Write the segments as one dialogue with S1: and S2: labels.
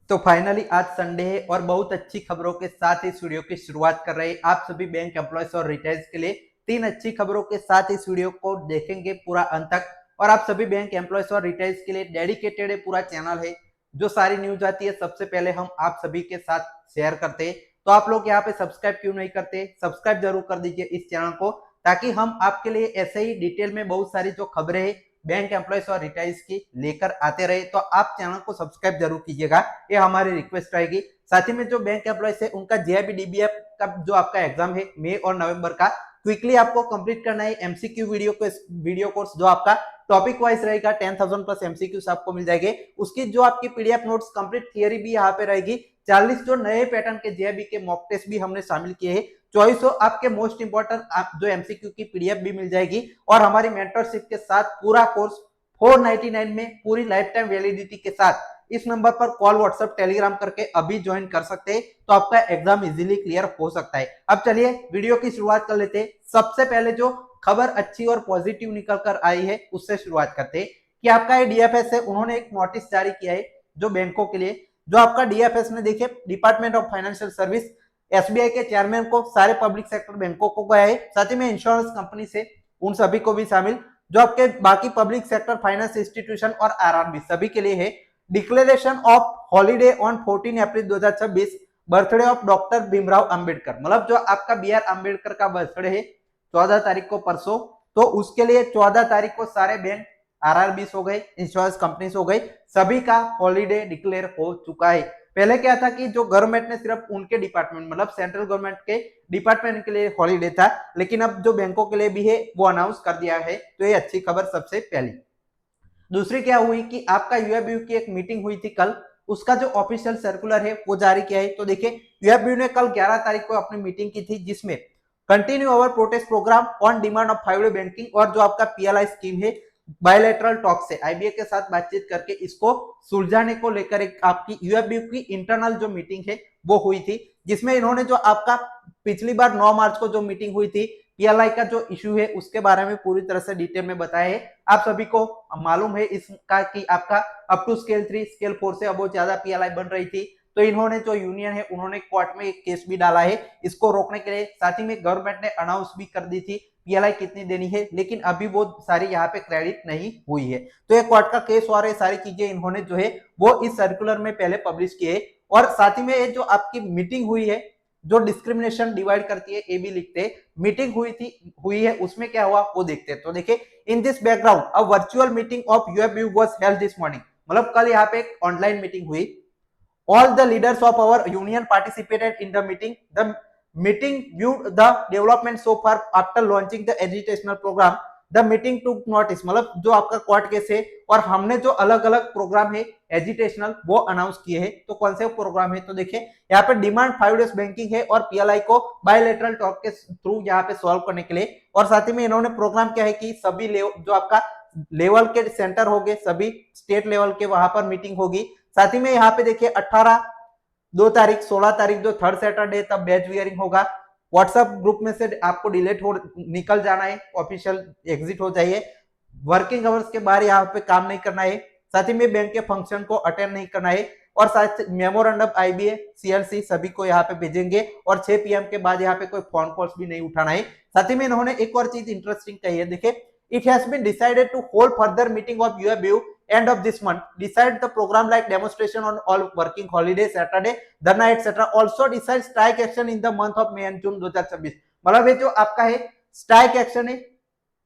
S1: तो फाइनली आज संडे है और बहुत अच्छी खबरों के साथ इस वीडियो की शुरुआत कर रहे हैं। आप सभी बैंक एम्प्लॉयज और रिटायर्स के लिए तीन अच्छी खबरों के साथ इस वीडियो को देखेंगे पूरा अंत तक। और आप सभी बैंक एम्प्लॉयज और रिटायर्स के लिए डेडिकेटेड है पूरा चैनल है। जो सारी न्यूज आती है सबसे पहले हम आप सभी के साथ शेयर करते हैं। तो आप लोग यहाँ पे सब्सक्राइब क्यों नहीं करते, सब्सक्राइब जरूर कर दीजिए इस चैनल को, ताकि हम आपके लिए ऐसे ही डिटेल में बहुत सारी जो खबरें हैं बैंक एम्प्लॉयज और रिटायर्स की लेकर आते रहे। तो आप चैनल को सब्सक्राइब जरूर कीजिएगा, ये हमारी रिक्वेस्ट रहेगी। साथ ही में जो बैंक एम्प्लॉयज है उनका जेआईबी डीबीएफ का जो आपका एग्जाम है मई और नवंबर का, क्विकली आपको कंप्लीट करना है। एमसीक्यू वीडियो कोर्स जो आपका टॉपिक वाइज रहेगा, 10,000 प्लस एमसीक्यूज आपको मिल जाएंगे। उसकी जो आपकी पीडीएफ नोट्स कंप्लीट थियरी भी यहाँ पे रहेगी। 40 जो नए पैटर्न के जेआईबी के मॉक टेस्ट भी हमने शामिल किए हैं। 2400 आपके मोस्ट इंपोर्टेंट आप जो एमसीक्यू की पीडीएफ भी मिल जाएगी। और हमारी मेंटरशिप के साथ पूरा कोर्स 499 में पूरी लाइफ टाइम वैलिडिटी के साथ इस नंबर पर कॉल, व्हाट्सएप, टेलीग्राम करके अभी ज्वाइन कर सकते हैं। तो आपका एग्जाम इजीली क्लियर हो सकता है। अब चलिए वीडियो की शुरुआत कर लेते हैं। सबसे पहले जो खबर अच्छी और पॉजिटिव निकल कर आई है उससे शुरुआत करते हैं कि आपका ये डीएफएस है, उन्होंने एक नोटिस जारी किया है जो बैंकों के लिए। जो आपका डीएफएस ने देखिए department of financial service SBI के चेयरमैन को सारे पब्लिक सेक्टर बैंकों को गया है, साथ ही में इंश्योरेंस कंपनी से उन सभी को भी शामिल, जो आपके बाकी पब्लिक सेक्टर फाइनेंस इंस्टीट्यूशन और आरआरबी सभी के लिए है। Declaration of holiday on 14 April 2026, birthday of doctor Bhimrao Ambedkar, मतलब जो आपका बी आर अंबेडकर का बर्थडे है 14 तारीख को परसों, तो उसके लिए 14 तारीख को सारे बैंक आरआरबी हो गए, इंश्योरेंस कंपनी हो गई, सभी का हॉलीडे डिक्लेयर हो चुका है। पहले क्या था कि जो गवर्नमेंट ने सिर्फ उनके डिपार्टमेंट मतलब सेंट्रल गवर्नमेंट के डिपार्टमेंट के लिए हॉलीडे था, लेकिन अब जो बैंकों के लिए भी है वो अनाउंस कर दिया है। तो ये अच्छी खबर सबसे पहली। दूसरी क्या हुई कि आपका यूएफबीयू की एक मीटिंग हुई थी कल, उसका जो ऑफिशियल सर्कुलर है वो जारी किया है। तो देखिए यूएफबीयू ने कल 11 तारीख को अपनी मीटिंग की थी, जिसमें continue our protest program on demand of 5 day banking और जो आपका पीएलआई स्कीम है बायलैटरल टॉक से आईबीए के साथ बातचीत करके इसको सुलझाने को लेकर एक आपकी यूएफबीयू की इंटरनल जो मीटिंग है वो हुई थी, जिसमें इन्होंने जो आपका पिछली बार 9 मार्च को जो मीटिंग हुई थी पीएलआई का जो इश्यू है उसके बारे में पूरी तरह से डिटेल में बताया है। आप सभी को मालूम है इसका कि आपका अप टू स्केल 3 स्केल 4 से अब बहुत ज्यादा पीएलआई बन रही थी। तो इन्होंने जो यूनियन है उन्होंने कोर्ट में एक केस भी डाला है इसको रोकने के लिए। साथ ही में गवर्नमेंट ने अनाउंस भी कर दी थी पीएलआई कितनी देनी है, लेकिन अभी वो सारी यहाँ पे क्रेडिट नहीं हुई है। तो ये कोर्ट का केस और ये सारी चीजें इन्होंने जो है वो इस सर्कुलर में पहले पब्लिश किए। और साथ ही में ये जो आपकी मीटिंग हुई है जो डिस्क्रिमिनेशन डिवाइड करती है ये भी लिखते, मीटिंग हुई है उसमें क्या हुआ वो देखते हैं। तो देखिए in this background a virtual meeting of UFBU was held this morning, मतलब कल यहाँ पे एक ऑनलाइन मीटिंग हुई। All the leaders of our union participated in the meeting. The meeting viewed the development so far after launching the educational program. The meeting took notice, मतलब जो आपका court case है और हमने जो अलग अलग प्रोग्राम है एजुकेशनल वो अनाउंस किए हैं। तो कौन से प्रोग्राम है तो देखिए यहाँ पे डिमांड 5 डेज बैंकिंग है और पीएलआई को बायलैटरल टॉक के थ्रू यहाँ पे सॉल्व करने के लिए। और साथ ही में इन्होंने प्रोग्राम क्या है कि सभी जो आपका लेवल के सेंटर हो गए सभी स्टेट लेवल के वहां पर मीटिंग होगी। साथ ही में यहाँ पे देखिए 18 2 तारीख 16 तारीख जो थर्ड सैटरडे तब बैच वियरिंग होगा। व्हाट्सएप ग्रुप में से आपको डिलीट हो निकल जाना है, ऑफिशियल एग्जिट हो जाइए। वर्किंग आवर्स के बाहर यहाँ पे काम नहीं करना है। साथ ही में बैंक के फंक्शन को अटेंड नहीं करना है। और साथ मेमोरेंडम आईबीए सीएलसी सभी को यहाँ पे भेजेंगे और 6 पीएम के बाद यहाँ पे कोई फोन कॉल्स भी नहीं उठाना है। साथ ही में इन्होंने एक और चीज इंटरेस्टिंग कही है, देखिए it has been decided to hold further meeting of UFBU end of this month, decide the program like demonstration on all working holidays, Saturday, Dharna etc. Also decide strike action in the month of May and June 2026, मतलब ये जो आपका है strike action है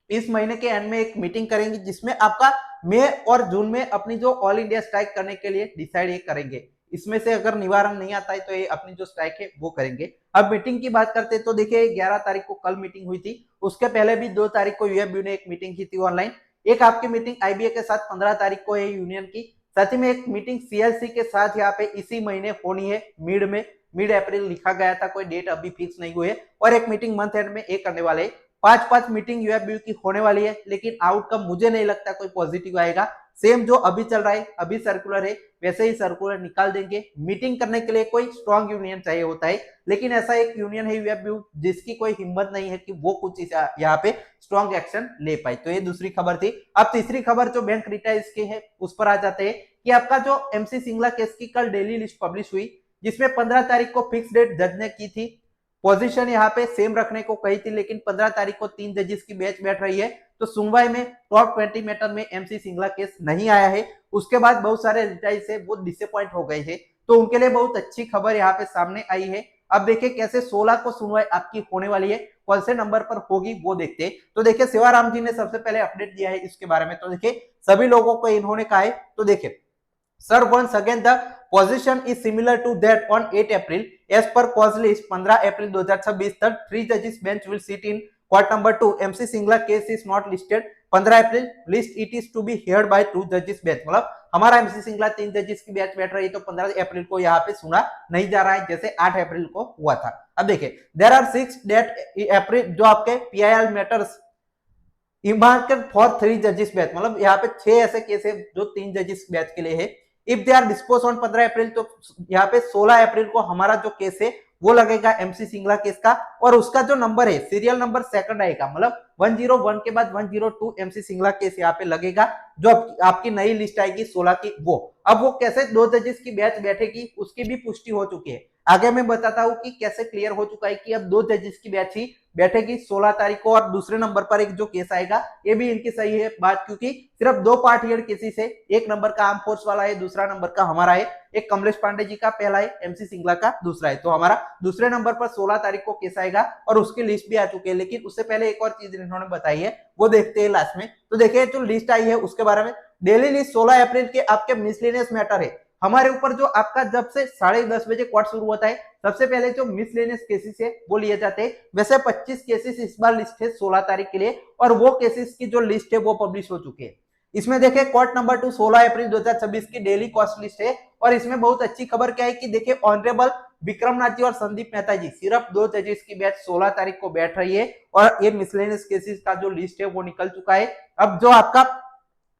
S1: इस महीने के and में एक मीटिंग करेंगे जिसमें आपका मई और जून में अपनी जो ऑल इंडिया स्ट्राइक करने के लिए डिसाइड ये करेंगे। इसमें से अगर निवारण नहीं आता है तो ये अपनी जो स्ट्राइक है वो करेंगे। अब मीटिंग की बात करते हैं तो देखिए 11 तारीख को कल मीटिंग हुई थी, उसके पहले भी 2 तारीख को यूएफबीयू ने एक मीटिंग की थी ऑनलाइन। एक आपकी मीटिंग आईबीए के साथ 15 तारीख को है यूनियन की। साथ ही में एक मीटिंग सीएलसी के साथ यहाँ पे इसी महीने होनी है मिड अप्रैल लिखा गया था, कोई डेट अभी फिक्स नहीं हुई है। और एक मीटिंग मंथ एंड में एक करने वाले 5 मीटिंग यूएफबीयू की होने वाली है, लेकिन आउटकम मुझे नहीं लगता कोई पॉजिटिव आएगा। सेम जो अभी चल रहा है अभी सर्कुलर है वैसे ही सर्कुलर निकाल देंगे। मीटिंग करने के लिए कोई स्ट्रॉन्ग यूनियन चाहिए होता है, लेकिन ऐसा एक यूनियन है यूएफबीयू जिसकी कोई हिम्मत नहीं है कि वो कुछ यहाँ पे स्ट्रॉन्ग एक्शन ले पाए। तो ये दूसरी खबर थी। अब तीसरी खबर जो बैंक रिटायर्स की है उस पर आ जाते हैं कि कि आपका जो एमसी सिंगला केस की कल डेली लिस्ट पब्लिश हुई, जिसमें 15 तारीख को फिक्स डेट जज ने की थी, पोजीशन यहाँ पे सेम रखने को कही थी, लेकिन 15 तारीख को 3 जजेस की बेंच बैठ रही है, तो सुनवाई में टॉप 20 मैटर में एमसी सिंगला केस नहीं आया है। उसके बाद बहुत सारे रिटाइज है वो डिसअपॉइंट हो गए हैं, तो उनके लिए बहुत अच्छी खबर यहाँ पे सामने आई है। अब देखिए कैसे 16 को सुनवाई आपकी होने वाली है, कौन से नंबर पर होगी वो देखते हैं। तो देखिए सेवाराम जी ने सबसे पहले अपडेट दिया है इसके बारे में, तो देखिए सभी लोगों को इन्होंने कहा है, तो देखिए sir once again the position is similar to that on 8 April as per cause list 15 April 2026 तक 3 जजेस bench will sit in court number 2 MC Singla case is not listed 15 April list it is to be heard by 2 जजेस bench, मतलब हमारा MC Singla 3 जजेस की bench बैठ रही है, तो 15 अप्रैल को यहाँ पे सुना नहीं जा रहा है जैसे 8 अप्रैल को हुआ था। अब देखिए देयर आर 6 डेट अप्रैल जो आपके पीआईएल मैटर्स इमार्केट फॉर 3 जजेस बैच, मतलब यहाँ पे 6 ऐसे केस है जो 3 जजेस बैच के लिए है। If they are dispose on 15 April, तो यहाँ पे 16 अप्रैल को हमारा जो केस है वो लगेगा एमसी सिंगला केस का, और उसका जो नंबर है सीरियल नंबर सेकंड आएगा, मतलब 101 के बाद 102 एमसी सिंगला केस यहाँ पे लगेगा। जो आपकी नई लिस्ट आएगी 16 की वो, अब वो कैसे 2 जजेस की बैच बैठेगी उसकी भी पुष्टि हो चुकी है। आगे मैं बताता हूँ कि कैसे क्लियर हो चुका है कि अब 2 जजेस की बैच ही बैठेगी 16 तारीख को, और दूसरे नंबर पर एक जो केस आएगा ये भी इनकी सही है बात, क्योंकि सिर्फ 2 पार्ट हियर केसेस है, एक नंबर का आर्म फोर्स वाला है, दूसरा नंबर का हमारा है, एक कमलेश पांडे जी का पहला है, एमसी सिंगला का दूसरा है, तो हमारा दूसरे नंबर पर 16 तारीख को केस आएगा और उसकी लिस्ट भी आ चुकी है। लेकिन उससे पहले एक और चीज इन्होंने बताई है वो देखते हैं लास्ट में। तो देखिए जो लिस्ट आई है उसके बारे में, डेली लिस्ट 16 अप्रैल के आपके मिसलेनियस मैटर है हमारे ऊपर, जो आपका जब से 10:30 बजे कोर्ट शुरू होता है सबसे पहले जो मिसलेनियस केसेस है वो लिए जाते हैं। वैसे 25 केसेस इस बार लिस्ट है 16 तारीख के लिए, और वो केसेस की जो लिस्ट है वो पब्लिश हो चुकी है। इसमें देखिए कोर्ट नंबर 2 16 अप्रैल 2026 की डेली कॉस्ट लिस्ट है, और इसमें बहुत अच्छी खबर क्या है कि देखिए ऑनरेबल विक्रमनाथ जी और संदीप मेहता जी सिर्फ 2 जजेस की बैच 16 तारीख को बैठ रही है, और ये मिसलेनियस केसेस का जो लिस्ट है वो निकल चुका है। अब जो आपका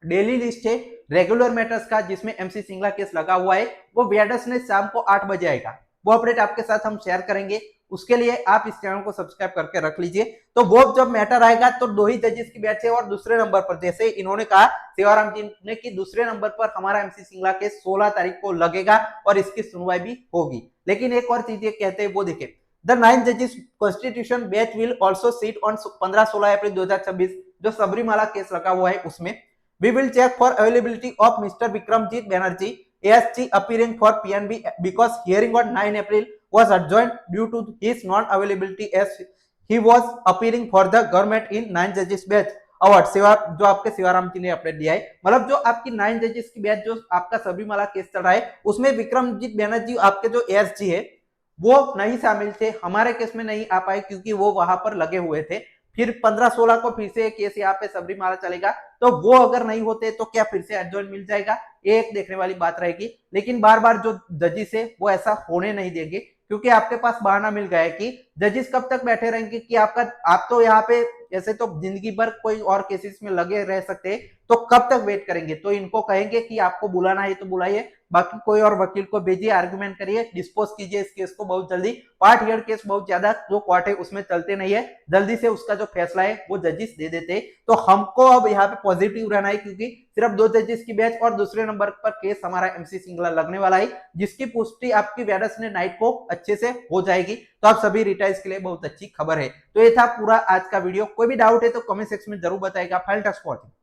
S1: डेली लिस्ट है रेगुलर मैटर्स का जिसमें एमसी सिंगला केस लगा हुआ है वो वेडनेसडे शाम को 8 बजे आएगा, वो अपडेट आपके साथ हम शेयर करेंगे। उसके लिए आप इस चैनल को सब्सक्राइब करके रख लीजिए। तो वो जब मैटर आएगा तो 2 ही जजेस की बैच है, और दूसरे नंबर पर जैसे इन्होंने कहा सेवाराम जी ने कि दूसरे नंबर पर हमारा एमसी सिंगला केस 16 तारीख को लगेगा और इसकी सुनवाई भी होगी। लेकिन एक और चीज ये कहते हैं वो देखिए द 9 जजेस constitution bench will also sit on 15-16 अप्रैल 2026 जो सबरीमाला केस लगा हुआ है उसमें। We will check for availability of Mr. Vikramjit Banerjee ASG appearing for PNB because hearing on 9 April was adjourned due to his non-availability as he was appearing for the government in 9 judges bench award सेवा जो आपके सेवाराम जी ने update दिया है, मतलब जो आपकी 9 जजेस की बैच जो आपका सबरीमाला केस चल रहा है उसमें विक्रमजीत बैनर्जी आपके जो एएसजी है वो नहीं शामिल थे, हमारे केस में नहीं आ पाए क्योंकि वो वहां पर लगे हुए थे। फिर 15-16 को फिर से केस यहाँ पे सबरीमाला चलेगा, तो वो अगर नहीं होते तो क्या फिर से एडजॉइन मिल जाएगा, एक देखने वाली बात रहेगी। लेकिन बार बार जो जजेस है वो ऐसा होने नहीं देंगे, क्योंकि आपके पास बहाना मिल गया है कि जजेस कब तक बैठे रहेंगे कि आप तो यहाँ पे ऐसे तो जिंदगी भर कोई और केसेस में लगे रह सकते हैं, तो कब तक वेट करेंगे। तो इनको कहेंगे कि आपको बुलाना है तो बुलाइए, बाकी कोई और वकील को भेजिए, आर्गुमेंट करिए, डिस्पोज कीजिए इस केस को बहुत जल्दी। पार्ट हियर केस बहुत ज्यादा जो कोर्ट है उसमें चलते नहीं है, जल्दी से उसका जो फैसला है वो जजेस दे देते हैं। तो हमको अब यहाँ पे पॉजिटिव रहना है क्योंकि सिर्फ 2 जजेस की बैच और दूसरे नंबर पर केस हमारा एमसी सिंगला लगने वाला है, जिसकी पुष्टि आपकी वेडनेसडे नाइट को अच्छे से हो जाएगी। तो आप सभी रिटाइज के लिए बहुत अच्छी खबर है। तो ये था पूरा आज का वीडियो, कोई भी डाउट है तो कमेंट सेक्शन में जरूर बताएगा। File touch